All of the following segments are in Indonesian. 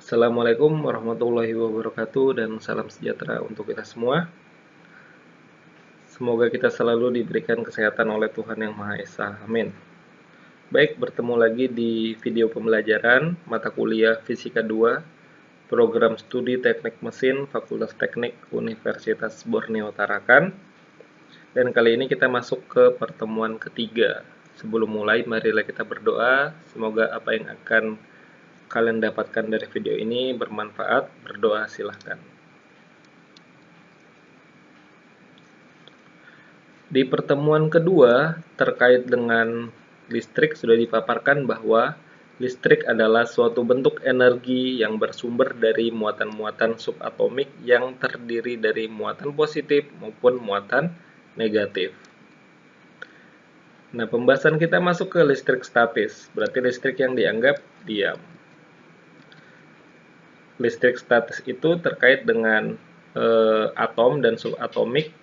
Assalamualaikum warahmatullahi wabarakatuh dan salam sejahtera untuk kita semua. Semoga kita selalu diberikan kesehatan oleh Tuhan Yang Maha Esa. Amin. Baik, bertemu lagi di video pembelajaran mata kuliah Fisika 2, Program Studi Teknik Mesin Fakultas Teknik Universitas Borneo Tarakan. Dan kali ini kita masuk ke pertemuan ketiga. Sebelum mulai, marilah kita berdoa. Semoga apa yang akan kalian dapatkan dari video ini bermanfaat. Berdoa silahkan. Di pertemuan kedua terkait dengan listrik sudah dipaparkan bahwa listrik adalah suatu bentuk energi yang bersumber dari muatan-muatan subatomik yang terdiri dari muatan positif maupun muatan negatif. Nah, pembahasan kita masuk ke listrik statis, berarti listrik yang dianggap diam. Listrik statis itu terkait dengan atom dan subatomik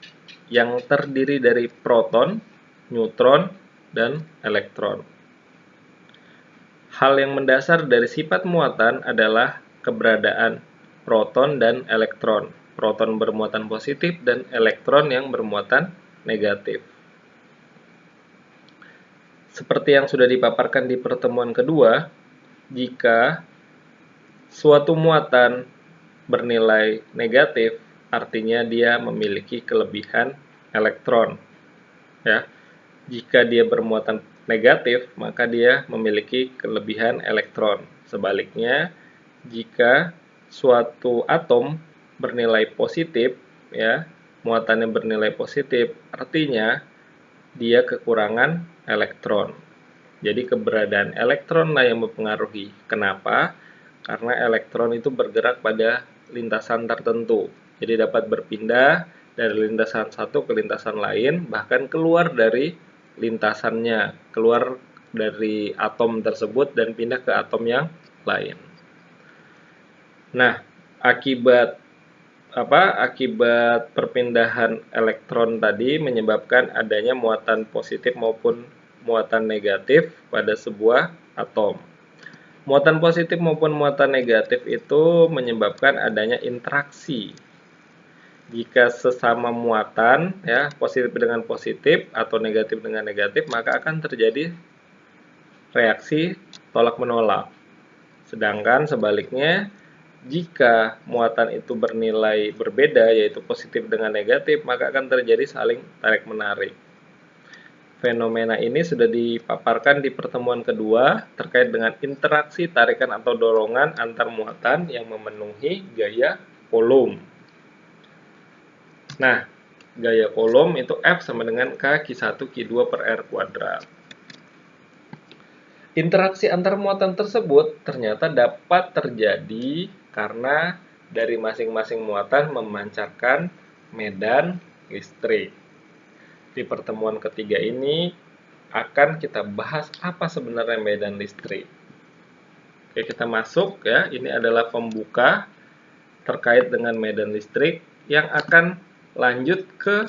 yang terdiri dari proton, neutron, dan elektron. Hal yang mendasar dari sifat muatan adalah keberadaan proton dan elektron. Proton bermuatan positif dan elektron yang bermuatan negatif. Seperti yang sudah dipaparkan di pertemuan kedua, jika suatu muatan bernilai negatif, artinya dia memiliki kelebihan elektron. Ya. Jika dia bermuatan negatif, maka dia memiliki kelebihan elektron. Sebaliknya, jika suatu atom bernilai positif, ya, muatannya bernilai positif, artinya dia kekurangan elektron. Jadi keberadaan elektronlah yang mempengaruhi. Kenapa? Karena elektron itu bergerak pada lintasan tertentu. Jadi dapat berpindah dari lintasan satu ke lintasan lain, bahkan keluar dari lintasannya, keluar dari atom tersebut dan pindah ke atom yang lain. Nah, akibat perpindahan elektron tadi menyebabkan adanya muatan positif maupun muatan negatif pada sebuah atom. Muatan positif maupun muatan negatif itu menyebabkan adanya interaksi. Jika sesama muatan, ya, positif dengan positif atau negatif dengan negatif, maka akan terjadi reaksi tolak-menolak. Sedangkan sebaliknya, jika muatan itu bernilai berbeda, yaitu positif dengan negatif, maka akan terjadi saling tarik-menarik. Fenomena ini sudah dipaparkan di pertemuan kedua terkait dengan interaksi tarikan atau dorongan antar muatan yang memenuhi gaya Coulomb. Nah, gaya Coulomb itu F sama dengan K Q1 Q2 per R kuadrat. Interaksi antar muatan tersebut ternyata dapat terjadi karena dari masing-masing muatan memancarkan medan listrik. Di pertemuan ketiga ini akan kita bahas apa sebenarnya medan listrik. Oke, kita masuk ya. Ini adalah pembuka terkait dengan medan listrik yang akan lanjut ke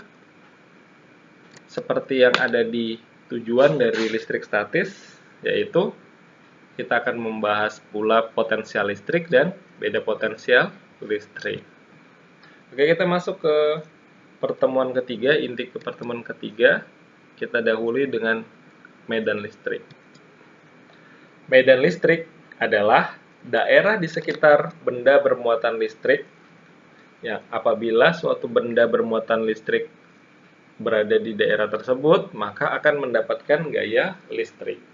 seperti yang ada di tujuan dari listrik statis, yaitu kita akan membahas pula potensial listrik dan beda potensial listrik. Oke, kita masuk ke pertemuan ketiga, inti ke pertemuan ketiga, kita dahului dengan medan listrik. Medan listrik adalah daerah di sekitar benda bermuatan listrik. Ya, apabila suatu benda bermuatan listrik berada di daerah tersebut, maka akan mendapatkan gaya listrik.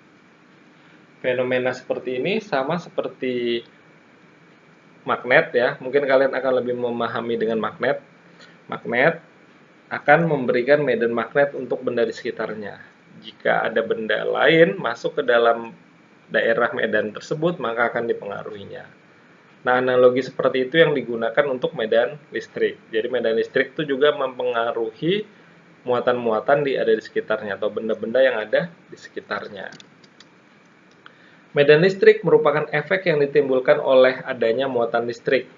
Fenomena seperti ini sama seperti magnet ya. Mungkin kalian akan lebih memahami dengan magnet. Magnet akan memberikan medan magnet untuk benda di sekitarnya. Jika ada benda lain masuk ke dalam daerah medan tersebut, maka akan dipengaruhinya. Nah, analogi seperti itu yang digunakan untuk medan listrik. Jadi medan listrik itu juga mempengaruhi muatan-muatan ada di sekitarnya atau benda-benda yang ada di sekitarnya. Medan listrik merupakan efek yang ditimbulkan oleh adanya muatan listrik,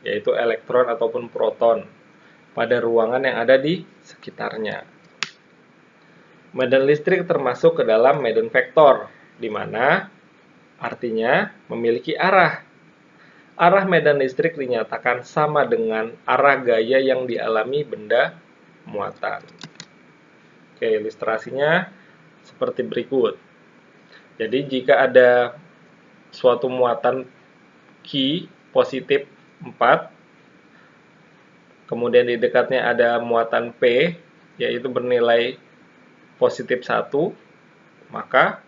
yaitu elektron ataupun proton, pada ruangan yang ada di sekitarnya. Medan listrik termasuk ke dalam medan vektor, di mana artinya memiliki arah. arah medan listrik dinyatakan sama dengan arah gaya yang dialami benda muatan. Oke, ilustrasinya seperti berikut. Jadi jika ada suatu muatan Q positif 4, kemudian di dekatnya ada muatan P, yaitu bernilai positif 1, maka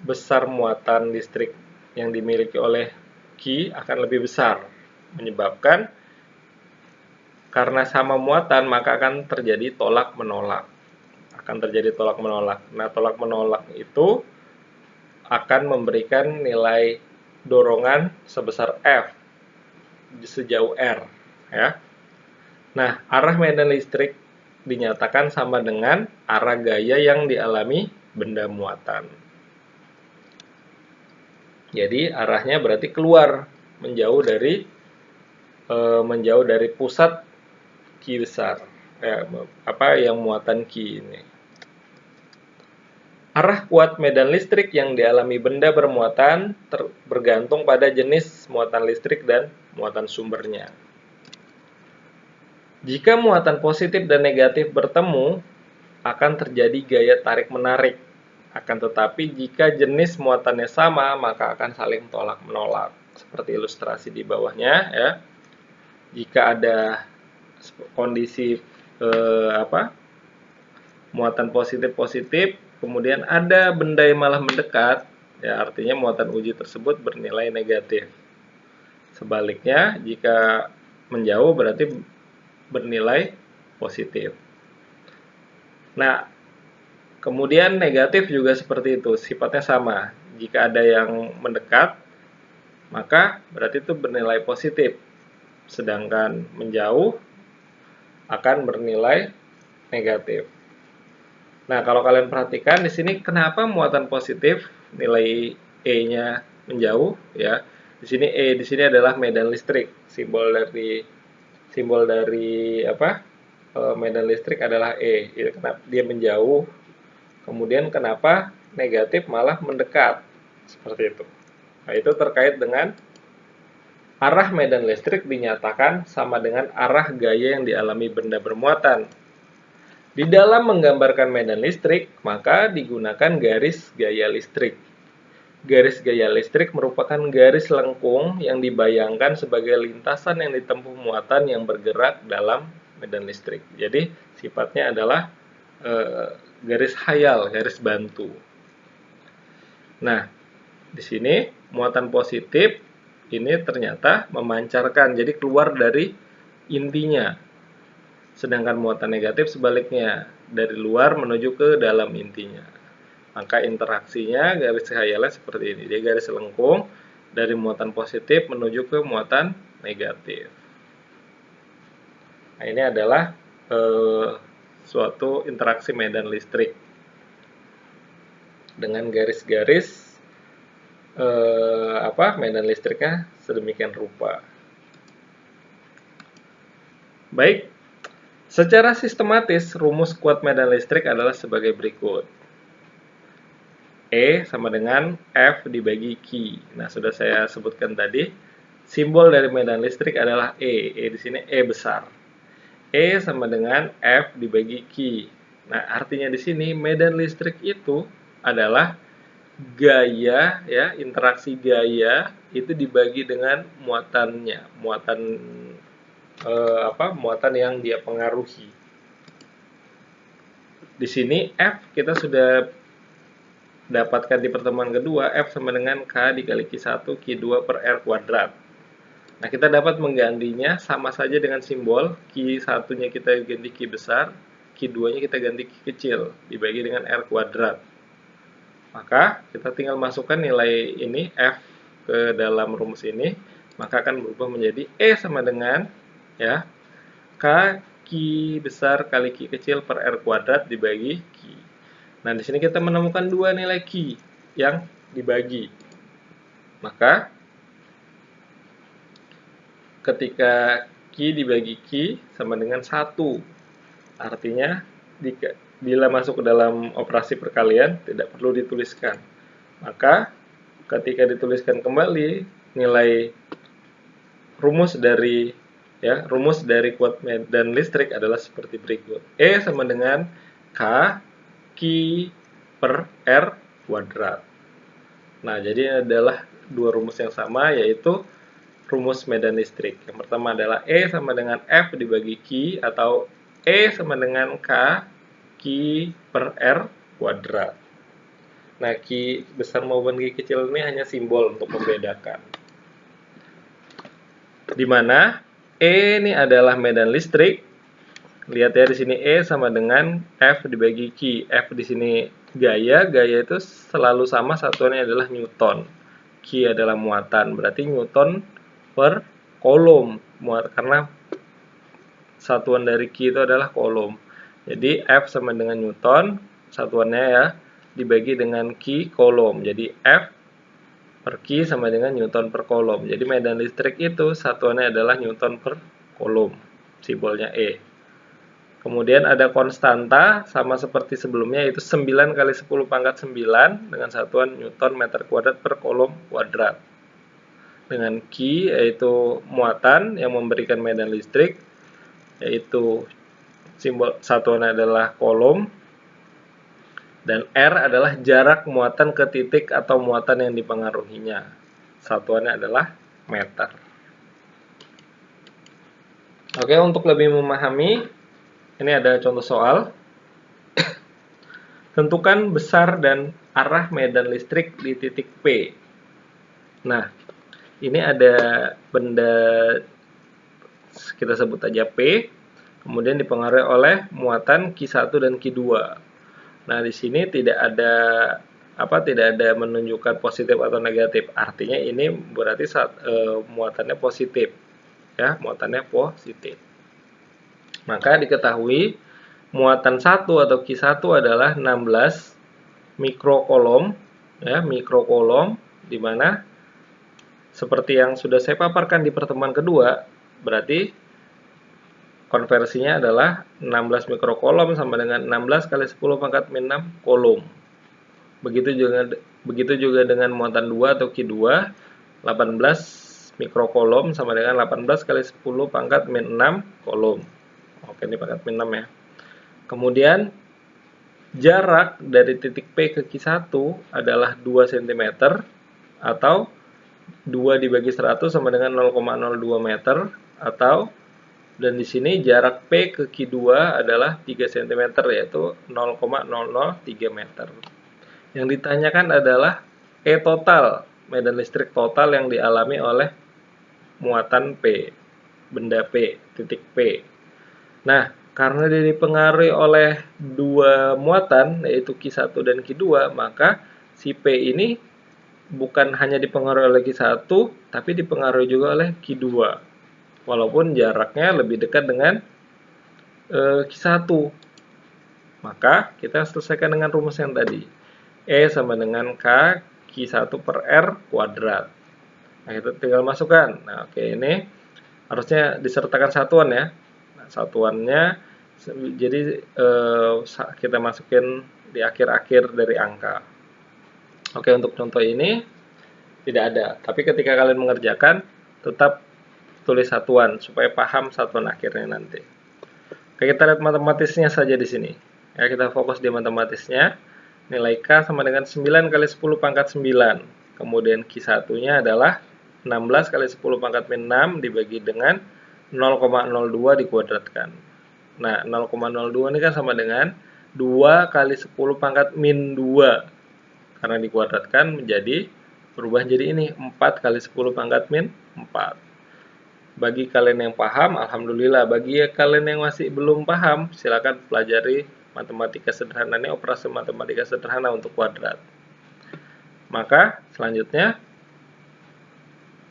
besar muatan listrik yang dimiliki oleh Q akan lebih besar, menyebabkan karena sama muatan maka akan terjadi tolak-menolak. Nah, tolak-menolak itu akan memberikan nilai dorongan sebesar F sejauh R, ya. Nah, arah medan listrik dinyatakan sama dengan arah gaya yang dialami benda muatan. Jadi arahnya berarti keluar, menjauh dari pusat Q besar, yang muatan Q ini. Arah kuat medan listrik yang dialami benda bermuatan bergantung pada jenis muatan listrik dan muatan sumbernya. Jika muatan positif dan negatif bertemu, akan terjadi gaya tarik-menarik. Akan tetapi jika jenis muatannya sama, maka akan saling tolak-menolak. Seperti ilustrasi di bawahnya, ya. Jika ada kondisi muatan positif-positif, kemudian ada benda yang malah mendekat, ya artinya muatan uji tersebut bernilai negatif. Sebaliknya, jika menjauh berarti bernilai positif. Nah, kemudian negatif juga seperti itu, sifatnya sama. Jika ada yang mendekat, maka berarti itu bernilai positif. Sedangkan menjauh akan bernilai negatif. Nah, kalau kalian perhatikan di sini kenapa muatan positif nilai E-nya menjauh, ya. Di sini E di sini adalah medan listrik. Simbol dari medan listrik adalah E. Kenapa dia menjauh? Kemudian kenapa negatif malah mendekat? Seperti itu. Nah, itu terkait dengan arah medan listrik dinyatakan sama dengan arah gaya yang dialami benda bermuatan. Di dalam menggambarkan medan listrik, maka digunakan garis gaya listrik. Garis gaya listrik merupakan garis lengkung yang dibayangkan sebagai lintasan yang ditempuh muatan yang bergerak dalam medan listrik. Jadi, sifatnya adalah garis khayal, garis bantu. Nah, di sini muatan positif ini ternyata memancarkan, jadi keluar dari intinya. Sedangkan muatan negatif sebaliknya, dari luar menuju ke dalam intinya. Maka interaksinya garis khayalnya seperti ini. Dia garis lengkung dari muatan positif menuju ke muatan negatif. Nah, ini adalah suatu interaksi medan listrik dengan garis-garis medan listriknya sedemikian rupa. Baik. Secara sistematis, rumus kuat medan listrik adalah sebagai berikut. E sama dengan F dibagi Q. Nah, sudah saya sebutkan tadi, simbol dari medan listrik adalah E. E di sini E besar. E sama dengan F dibagi Q. Nah, artinya di sini medan listrik itu adalah gaya, ya, interaksi gaya itu dibagi dengan muatannya, muatan yang dia pengaruhi. Di sini F kita sudah dapatkan di pertemuan kedua, F sama dengan K dikali Q1 Q2 per R kuadrat. Nah, kita dapat menggantinya sama saja dengan simbol. Q1-nya kita ganti Q besar, Q2-nya kita ganti Q kecil, dibagi dengan R kuadrat. Maka kita tinggal masukkan nilai ini F ke dalam rumus ini, maka akan berubah menjadi E sama dengan, ya, K Q besar kali Q kecil per R kuadrat dibagi Q. Nah, di sini kita menemukan dua nilai Q yang dibagi. Maka, ketika Q dibagi Q sama dengan 1. Artinya, bila masuk ke dalam operasi perkalian, tidak perlu dituliskan. Maka, ketika dituliskan kembali, nilai rumus dari kuat medan listrik adalah seperti berikut. E sama dengan K Q per R kuadrat. Nah, jadi adalah dua rumus yang sama, yaitu rumus medan listrik. Yang pertama adalah E sama dengan F dibagi Q, atau E sama dengan K Q per R kuadrat. Nah, Q besar maupun Q kecil ini hanya simbol untuk membedakan. Di mana E ini adalah medan listrik. Lihat ya, di sini E sama dengan F dibagi Q. F di sini gaya itu selalu sama, satuannya adalah Newton. Q adalah muatan, berarti Newton per kolom. Karena satuan dari Q itu adalah kolom. Jadi F sama dengan Newton, satuannya ya, dibagi dengan Q kolom. Jadi F per Q sama dengan Newton per kolom. Jadi medan listrik itu satuannya adalah Newton per kolom. Simbolnya E. Kemudian ada konstanta, sama seperti sebelumnya, yaitu 9 kali 10 pangkat 9 dengan satuan Newton meter kuadrat per kolom kuadrat. Dengan Q yaitu muatan yang memberikan medan listrik, yaitu simbol satuannya adalah kolom, dan R adalah jarak muatan ke titik atau muatan yang dipengaruhinya. Satuannya adalah meter. Oke, untuk lebih memahami, ini ada contoh soal. Tentukan besar dan arah medan listrik di titik P. Nah, ini ada benda, kita sebut aja P, kemudian dipengaruhi oleh muatan Q1 dan Q2. Nah, di sini tidak ada menunjukkan positif atau negatif. Artinya ini berarti muatannya positif. Ya, muatannya positif. Maka diketahui muatan 1 atau Q1 adalah 16 mikrokolom, ya, mikrokolom, di mana seperti yang sudah saya paparkan di pertemuan kedua, berarti konversinya adalah 16 mikrokolom sama dengan 16 kali 10 pangkat min 6 kolom. Begitu juga dengan muatan 2 atau Q2, 18 mikrokolom sama dengan 18 kali 10 pangkat min 6 kolom. Oke, ini pangkat min 6 ya. Kemudian jarak dari titik P ke Q1 adalah 2 cm, atau 2 dibagi 100 sama dengan 0,02 meter, atau, dan di sini jarak P ke Q2 adalah 3 cm, yaitu 0,003 meter. Yang ditanyakan adalah E total, medan listrik total yang dialami oleh muatan P, benda P, titik P. Nah, karena dia dipengaruhi oleh dua muatan, yaitu Q1 dan Q2, maka si P ini bukan hanya dipengaruhi oleh Q1, tapi dipengaruhi juga oleh Q2. Walaupun jaraknya lebih dekat dengan Q1. Maka kita selesaikan dengan rumus yang tadi. E sama dengan K Q1 per R kuadrat. Nah, kita tinggal masukkan. Nah, oke, ini harusnya disertakan satuan ya. Nah, satuannya, jadi kita masukin di akhir-akhir dari angka. Oke, untuk contoh ini tidak ada. Tapi ketika kalian mengerjakan, tetap tulis satuan supaya paham satuan akhirnya nanti. Oke, kita lihat matematisnya saja di sini. Ya, kita fokus di matematisnya. Nilai K sama dengan 9 kali 10 pangkat 9. Kemudian Q1-nya adalah 16 kali 10 pangkat min 6 dibagi dengan 0,02 dikuadratkan. Nah, 0,02 ini kan sama dengan 2 kali 10 pangkat min 2. Karena dikuadratkan menjadi, berubah jadi ini, 4 kali 10 pangkat min 4. Bagi kalian yang paham, alhamdulillah. Bagi kalian yang masih belum paham, silakan pelajari matematika sederhana, ini operasi matematika sederhana untuk kuadrat. Maka selanjutnya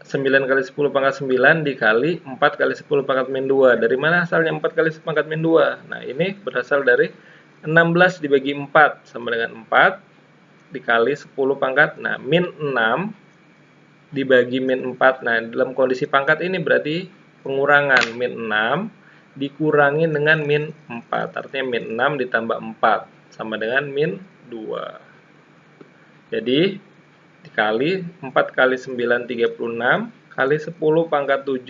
9 kali 10 pangkat 9 dikali 4 kali 10 pangkat min 2. Dari mana asalnya 4 kali 10 pangkat min 2? Nah, ini berasal dari 16 dibagi 4 sama dengan 4 dikali 10 pangkat. Nah, min 6 dibagi min 4. Nah, dalam kondisi pangkat ini berarti pengurangan. Min 6 dikurangi dengan min 4. Artinya min 6 ditambah 4 sama dengan min 2. Jadi dikali 4 kali 9 36 kali 10 pangkat 7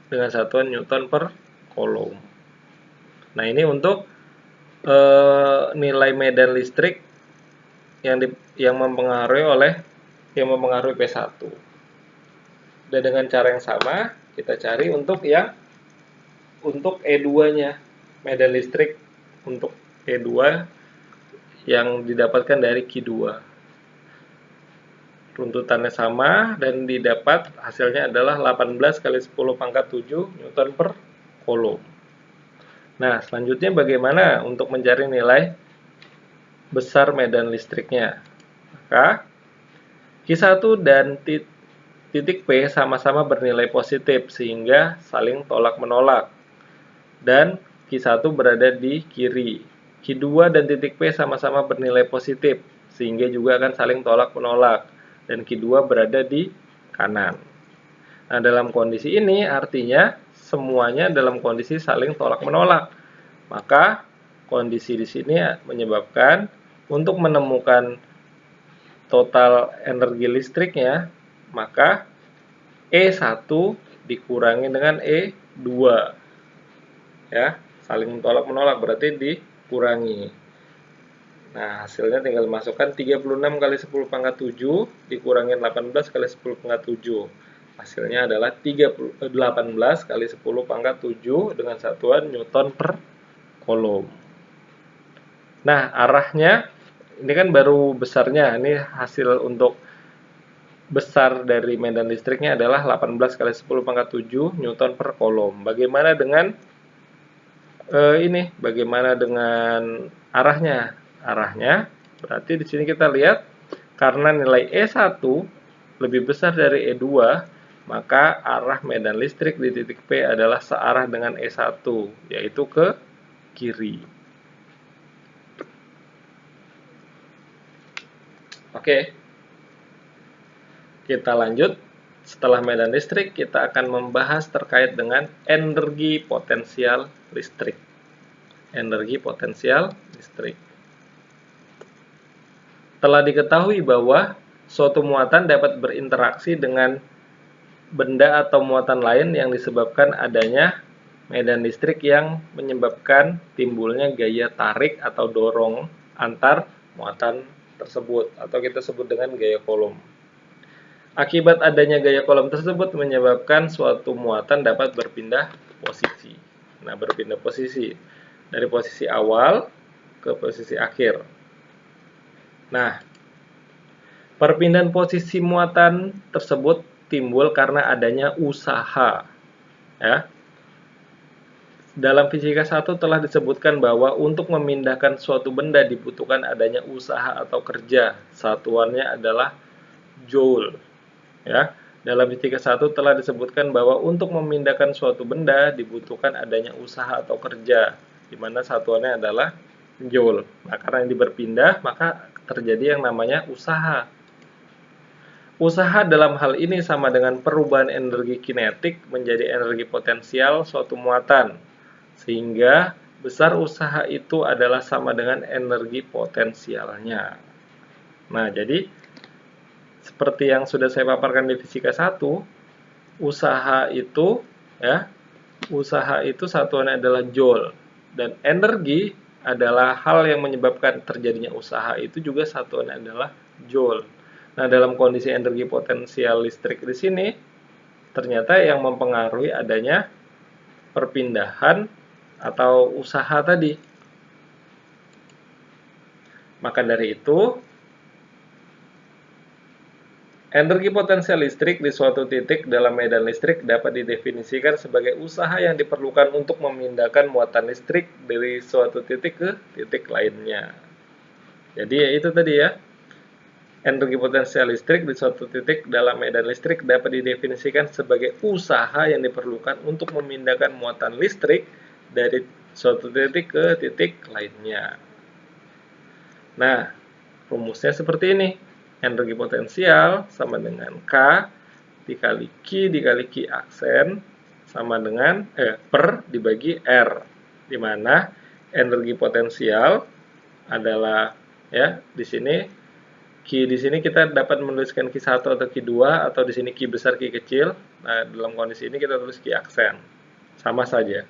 dengan satuan Newton per Coulomb. Nah, ini untuk nilai medan listrik yang mempengaruhi P1. Dan dengan cara yang sama, kita cari untuk E2-nya, medan listrik untuk E2 yang didapatkan dari Q2. Runtutannya sama dan didapat hasilnya adalah 18 kali 10 pangkat 7 Newton per Coulomb. Nah, selanjutnya bagaimana untuk mencari nilai besar medan listriknya? Maka Q1 dan titik P sama-sama bernilai positif sehingga saling tolak-menolak. Dan Q1 berada di kiri. Q2 dan titik P sama-sama bernilai positif sehingga juga akan saling tolak-menolak. Dan Q2 berada di kanan. Nah, dalam kondisi ini artinya semuanya dalam kondisi saling tolak-menolak. Maka kondisi di sini menyebabkan untuk menemukan total energi listriknya, maka E1 dikurangi dengan E2. Ya, saling tolak-menolak berarti dikurangi. Nah, hasilnya tinggal masukkan 36 kali 10 pangkat 7 dikurangi 18 kali 10 pangkat 7. Hasilnya adalah 18 kali 10 pangkat 7 dengan satuan Newton per Coulomb. Nah, arahnya ini kan baru besarnya. Ini hasil untuk besar dari medan listriknya adalah 18 kali 10 pangkat 7 Newton per Coulomb. Bagaimana dengan bagaimana dengan arahnya? Arahnya berarti di sini kita lihat karena nilai E1 lebih besar dari E2, maka arah medan listrik di titik P adalah searah dengan E1, yaitu ke kiri. Oke. Kita lanjut. Setelah medan listrik, kita akan membahas terkait dengan energi potensial listrik. Energi potensial listrik. Telah diketahui bahwa suatu muatan dapat berinteraksi dengan benda atau muatan lain yang disebabkan adanya medan listrik yang menyebabkan timbulnya gaya tarik atau dorong antar muatan tersebut, atau kita sebut dengan gaya Coulomb. Akibat adanya gaya Coulomb tersebut menyebabkan suatu muatan dapat berpindah posisi. Nah, berpindah posisi dari posisi awal ke posisi akhir. Nah, perpindahan posisi muatan tersebut timbul karena adanya usaha. Ya. Dalam fisika 1 telah disebutkan bahwa untuk memindahkan suatu benda dibutuhkan adanya usaha atau kerja. Satuannya adalah joule. Ya. Dalam fisika 1 telah disebutkan bahwa untuk memindahkan suatu benda dibutuhkan adanya usaha atau kerja, di mana satuannya adalah joule. Nah, karena ini berpindah, maka terjadi yang namanya usaha. Usaha dalam hal ini sama dengan perubahan energi kinetik menjadi energi potensial suatu muatan, sehingga besar usaha itu adalah sama dengan energi potensialnya. Nah, jadi seperti yang sudah saya paparkan di fisika 1, usaha itu satuannya adalah joule, dan energi adalah hal yang menyebabkan terjadinya usaha itu juga satuannya adalah joule. Nah, dalam kondisi energi potensial listrik di sini ternyata yang mempengaruhi adanya perpindahan atau usaha tadi. Maka dari itu, energi potensial listrik di suatu titik dalam medan listrik dapat didefinisikan sebagai usaha yang diperlukan untuk memindahkan muatan listrik dari suatu titik ke titik lainnya. Jadi ya itu tadi ya. Energi potensial listrik di suatu titik dalam medan listrik dapat didefinisikan sebagai usaha yang diperlukan untuk memindahkan muatan listrik dari suatu titik ke titik lainnya. Nah, rumusnya seperti ini. Energi potensial sama dengan K dikali Q aksen sama dengan per dibagi R, di mana energi potensial adalah di sini Q di sini kita dapat menuliskan Q1 atau Q2, atau di sini Q besar, Q kecil. Nah, dalam kondisi ini kita tulis Q aksen. Sama saja.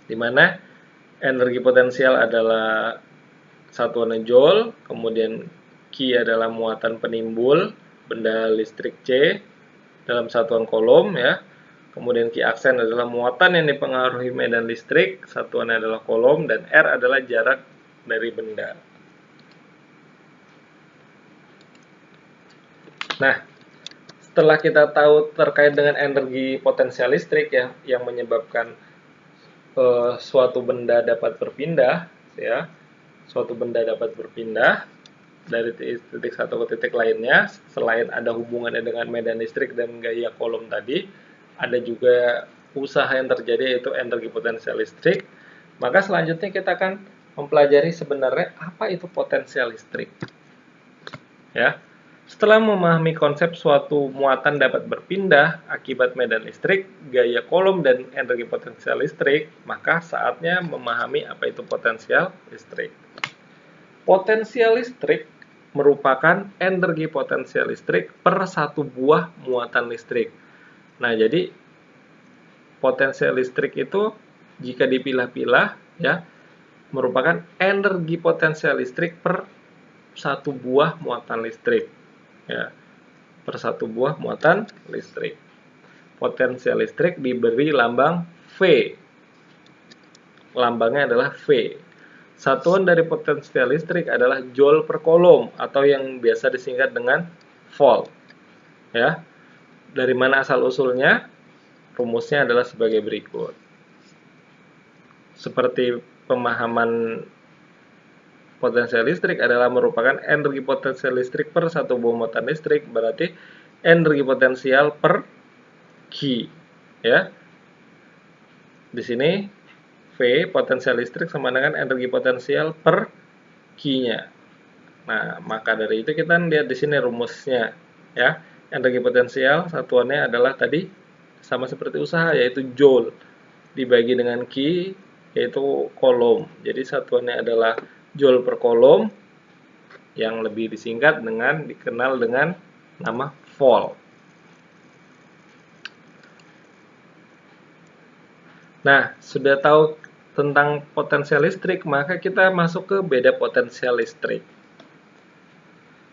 Di mana energi potensial adalah satuannya joule, kemudian Q adalah muatan penimbul benda listrik C dalam satuan kolom ya. Kemudian Q aksen adalah muatan yang dipengaruhi medan listrik, satuannya adalah kolom, dan R adalah jarak dari benda. Nah, setelah kita tahu terkait dengan energi potensial listrik ya, yang menyebabkan suatu benda dapat berpindah, ya, suatu benda dapat berpindah dari titik satu ke titik lainnya, selain ada hubungannya dengan medan listrik dan gaya kolom tadi, ada juga usaha yang terjadi yaitu energi potensial listrik. Maka selanjutnya kita akan mempelajari sebenarnya apa itu potensial listrik. Ya. Setelah memahami konsep suatu muatan dapat berpindah akibat medan listrik, gaya kolom, dan energi potensial listrik, maka saatnya memahami apa itu potensial listrik. Potensial listrik merupakan energi potensial listrik per satu buah muatan listrik. Nah, jadi potensial listrik itu jika dipilah-pilah ya merupakan energi potensial listrik per satu buah muatan listrik. Ya, per satu buah muatan listrik. Potensial listrik diberi lambang V. Lambangnya adalah V. Satuan dari potensial listrik adalah joule per kolom atau yang biasa disingkat dengan volt. Ya. Dari mana asal usulnya? Rumusnya adalah sebagai berikut. Seperti pemahaman potensial listrik adalah merupakan energi potensial listrik per satu buah muatan listrik, berarti energi potensial per Q. Ya. Di sini V potensial listrik sama dengan energi potensial per Q-nya. Nah, maka dari itu kita lihat di sini rumusnya, ya. Energi potensial satuannya adalah tadi sama seperti usaha, yaitu joule dibagi dengan Q, yaitu kolom. Jadi satuannya adalah joule per kolom, yang lebih disingkat dengan dikenal dengan nama volt. Nah, sudah tahu tentang potensial listrik, maka kita masuk ke beda potensial listrik.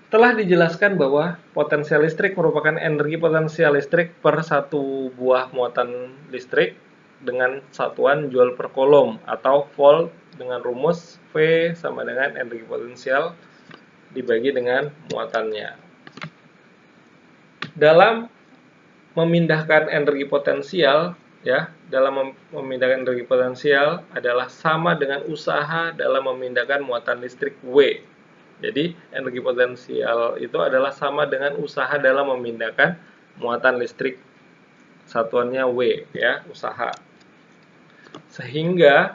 Telah dijelaskan bahwa potensial listrik merupakan energi potensial listrik per satu buah muatan listrik dengan satuan joule per kolom atau volt dengan rumus V sama dengan energi potensial dibagi dengan muatannya. Dalam memindahkan energi potensial, ya, dalam memindahkan energi potensial adalah sama dengan usaha dalam memindahkan muatan listrik W. Jadi energi potensial itu adalah sama dengan usaha dalam memindahkan muatan listrik, satuannya W, ya, usaha. Sehingga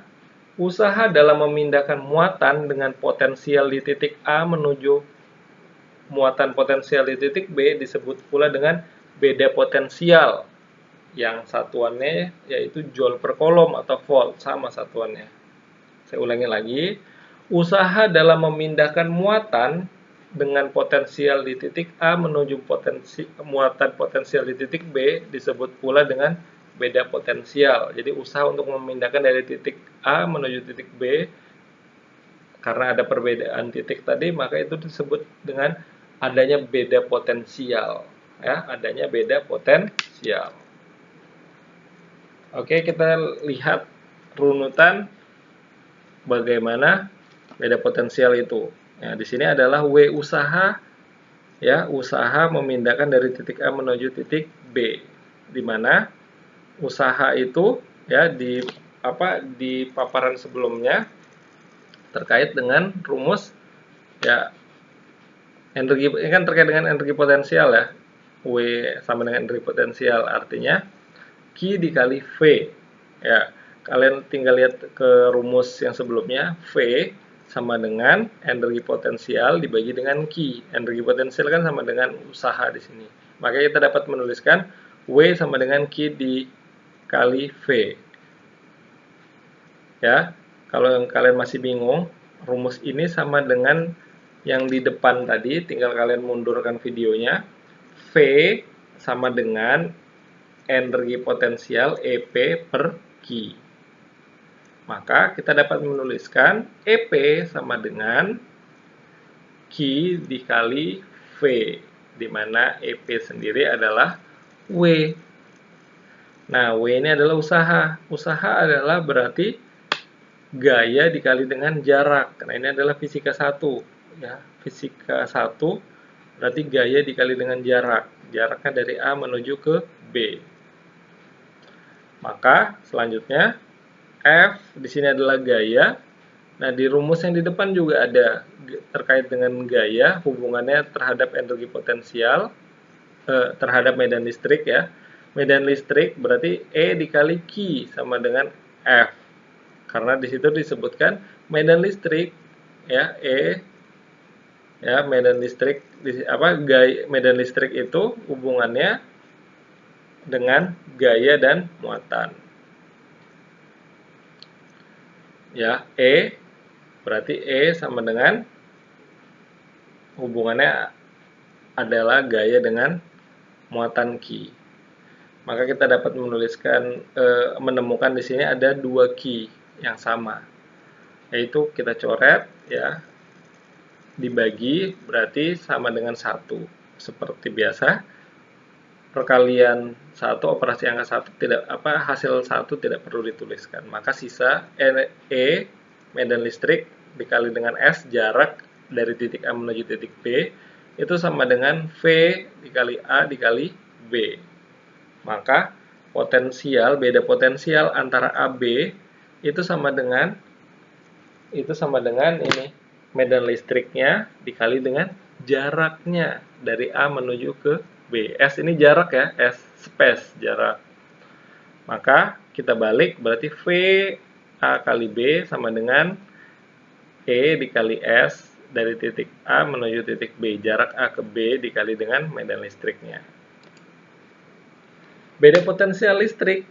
usaha dalam memindahkan muatan dengan potensial di titik A menuju muatan potensial di titik B disebut pula dengan beda potensial, yang satuannya yaitu joule per kolom atau volt, sama satuannya. Saya ulangi lagi. Usaha dalam memindahkan muatan dengan potensial di titik A menuju muatan potensial di titik B disebut pula dengan beda potensial. Jadi usaha untuk memindahkan dari titik A menuju titik B, karena ada perbedaan titik tadi, maka itu disebut dengan adanya beda potensial. Ya, adanya beda potensial. Oke, kita lihat runutan bagaimana beda potensial itu. Nah, di sini adalah W usaha, ya, usaha memindahkan dari titik A menuju titik B, di mana usaha itu ya di paparan sebelumnya terkait dengan rumus, ya, energi ini kan terkait dengan energi potensial, ya. W sama dengan energi potensial, artinya Q dikali V, ya. Kalian tinggal lihat ke rumus yang sebelumnya, V sama dengan energi potensial dibagi dengan Q. Energi potensial kan sama dengan usaha di sini. Maka kita dapat menuliskan W sama dengan Q dikali V. Ya, kalau kalian masih bingung, rumus ini sama dengan yang di depan tadi, tinggal kalian mundurkan videonya. V sama dengan energi potensial EP per Q. Maka kita dapat menuliskan EP sama dengan Q dikali V, di mana EP sendiri adalah W. Nah, W ini adalah usaha. Usaha adalah berarti gaya dikali dengan jarak. Nah, ini adalah fisika 1. Ya, fisika 1 berarti gaya dikali dengan jarak. Jaraknya dari A menuju ke B. Maka selanjutnya F di sini adalah gaya. Nah, di rumus yang di depan juga ada terkait dengan gaya, hubungannya terhadap energi potensial, terhadap medan listrik ya. Medan listrik berarti E dikali Q sama dengan F. Karena di situ disebutkan medan listrik ya, E ya, medan listrik gaya medan listrik itu hubungannya dengan gaya dan muatan. Ya, E berarti E sama dengan hubungannya adalah gaya dengan muatan Q. Maka kita dapat menemukan di sini ada 2 Q yang sama. Yaitu kita coret ya, dibagi berarti sama dengan 1. Seperti biasa, perkalian 1, operasi angka 1 tidak hasil 1 tidak perlu dituliskan. Maka sisa E medan listrik dikali dengan S jarak dari titik A menuju titik B itu sama dengan V dikali A dikali B. Maka potensial, beda potensial antara AB itu sama dengan ini, medan listriknya dikali dengan jaraknya dari A menuju ke B. S ini jarak ya, S space, jarak. Maka kita balik, berarti V A kali B sama dengan E dikali S dari titik A menuju titik B. Jarak A ke B dikali dengan medan listriknya. Beda potensial listrik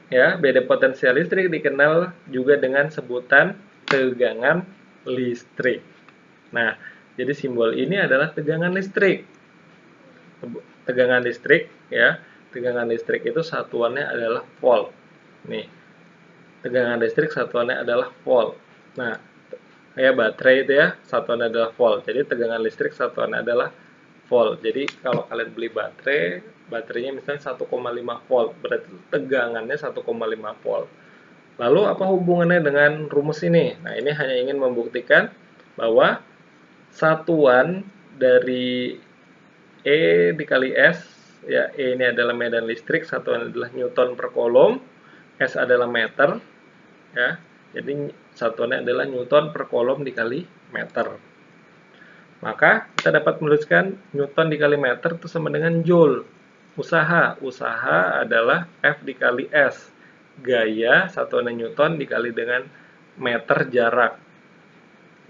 ya, beda potensial listrik dikenal juga dengan sebutan tegangan listrik. Nah, jadi simbol ini adalah tegangan listrik. Tegangan listrik ya, tegangan listrik itu satuannya adalah volt. Nih, tegangan listrik satuannya adalah volt. Nah, kayak baterai itu ya, satuannya adalah volt. Jadi tegangan listrik satuannya adalah volt. Jadi kalau kalian beli baterainya misalnya 1,5 volt, berarti tegangannya 1,5 volt. Lalu apa hubungannya dengan rumus ini? Nah, ini hanya ingin membuktikan bahwa satuan dari E dikali S, ya, E ini adalah medan listrik, satuan adalah Newton per Coulomb, S adalah meter, ya. Jadi satuannya adalah Newton per Coulomb dikali meter. Maka kita dapat menuliskan Newton dikali meter itu sama dengan Joule. Usaha adalah F dikali S. Gaya satuannya Newton dikali dengan meter jarak.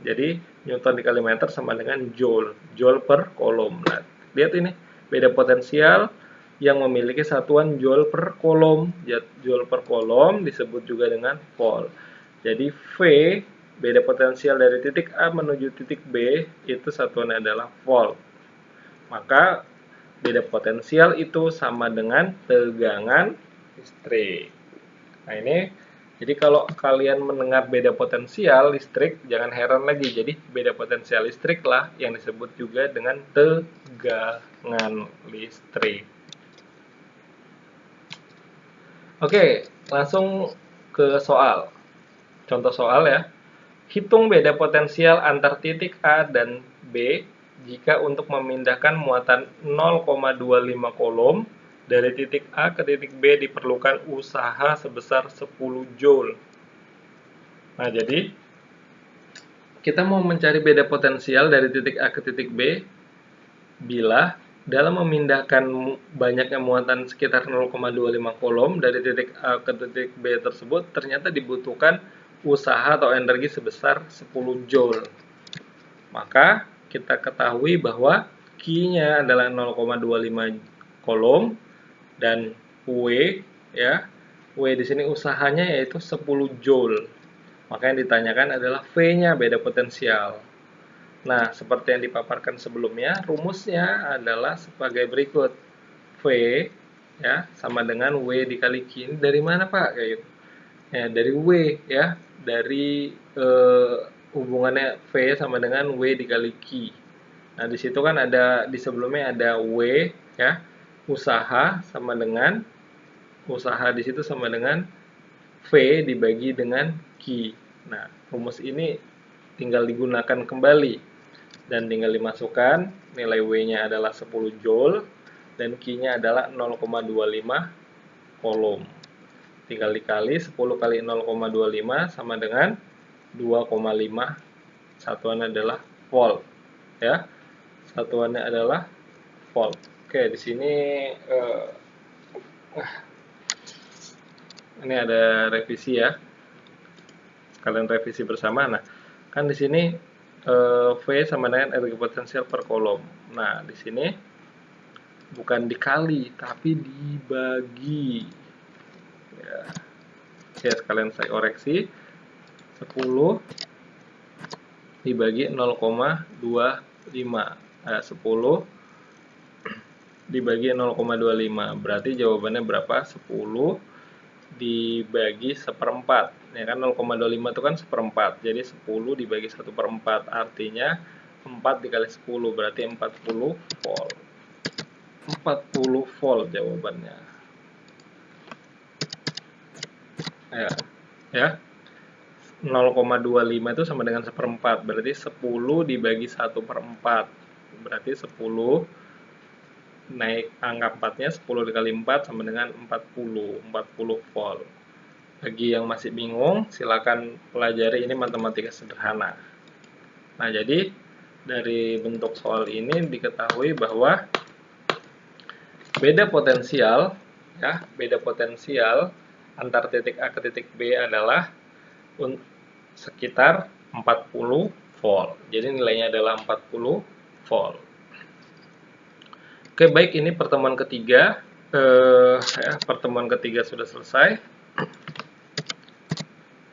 Jadi Newton dikali meter sama dengan Joule. Joule per Coulomb. Nah, lihat ini, beda potensial yang memiliki satuan Joule per Coulomb. Joule per Coulomb disebut juga dengan volt. Jadi V, beda potensial dari titik A menuju titik B, itu satuannya adalah volt. Maka beda potensial itu sama dengan tegangan listrik. Nah, ini jadi kalau kalian mendengar beda potensial listrik, jangan heran lagi. Jadi beda potensial listrik lah yang disebut juga dengan tegangan listrik. Oke, langsung ke soal. Contoh soal ya. Hitung beda potensial antar titik A dan B jika untuk memindahkan muatan 0,25 Coulomb dari titik A ke titik B diperlukan usaha sebesar 10 Joule. Nah, jadi kita mau mencari beda potensial dari titik A ke titik B bila dalam memindahkan banyaknya muatan sekitar 0,25 Coulomb dari titik A ke titik B tersebut ternyata dibutuhkan usaha atau energi sebesar 10 Joule. Maka kita ketahui bahwa Q-nya adalah 0,25 Coulomb dan W ya. W di sini usahanya yaitu 10 Joule. Maka yang ditanyakan adalah V-nya, beda potensial. Nah, seperti yang dipaparkan sebelumnya, rumusnya adalah sebagai berikut. V ya sama dengan W dikali Q. Ini dari mana, Pak? Kayak gitu. Ya, dari W ya, dari hubungannya V sama dengan W dikali Q. Nah, di situ kan ada di sebelumnya ada W ya, usaha sama dengan usaha di situ sama dengan V dibagi dengan Q. Nah, rumus ini tinggal digunakan kembali dan tinggal dimasukkan, nilai W-nya adalah 10 Joule dan Q-nya adalah 0,25 Coulomb. Tinggal dikali 10 kali 0,25 sama dengan 2,5, satuannya adalah volt ya. Satuannya adalah volt. Oke, di sini ini ada revisi ya. Kalian revisi bersama. Nah, kan di sini V sama dengan energi potensial per Coulomb. Nah, di sini bukan dikali tapi dibagi ya. Oke, sekalian saya koreksi, 10 dibagi 0,25 10 dibagi 0,25 berarti jawabannya berapa? 10 dibagi seperempat ya kan, 0,25 itu kan seperempat, jadi 10 dibagi 1/4 artinya 4 dikali 10 berarti 40 volt. 40 volt jawabannya ya. 0,25 itu sama dengan seperempat, berarti 10 dibagi 1/4 berarti 10 naik angka 4-nya, 10 dikali 4 sama dengan 40 volt. Bagi yang masih bingung, silakan pelajari, ini matematika sederhana. Nah, jadi dari bentuk soal ini diketahui bahwa beda potensial ya, beda potensial antar titik A ke titik B adalah sekitar 40 volt. Jadi nilainya adalah 40 volt. Oke, baik, ini pertemuan ketiga. Pertemuan ketiga sudah selesai.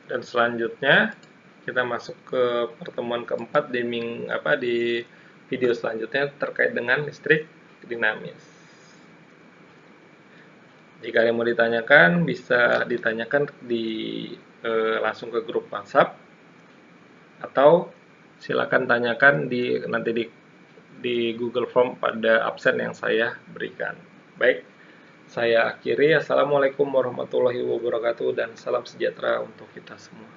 Dan selanjutnya kita masuk ke pertemuan keempat di video selanjutnya terkait dengan listrik dinamis. Jika ada yang mau ditanyakan, bisa ditanyakan langsung ke grup WhatsApp atau silakan tanyakan nanti di Google Form pada absen yang saya berikan. Baik, saya akhiri. Assalamualaikum warahmatullahi wabarakatuh dan salam sejahtera untuk kita semua.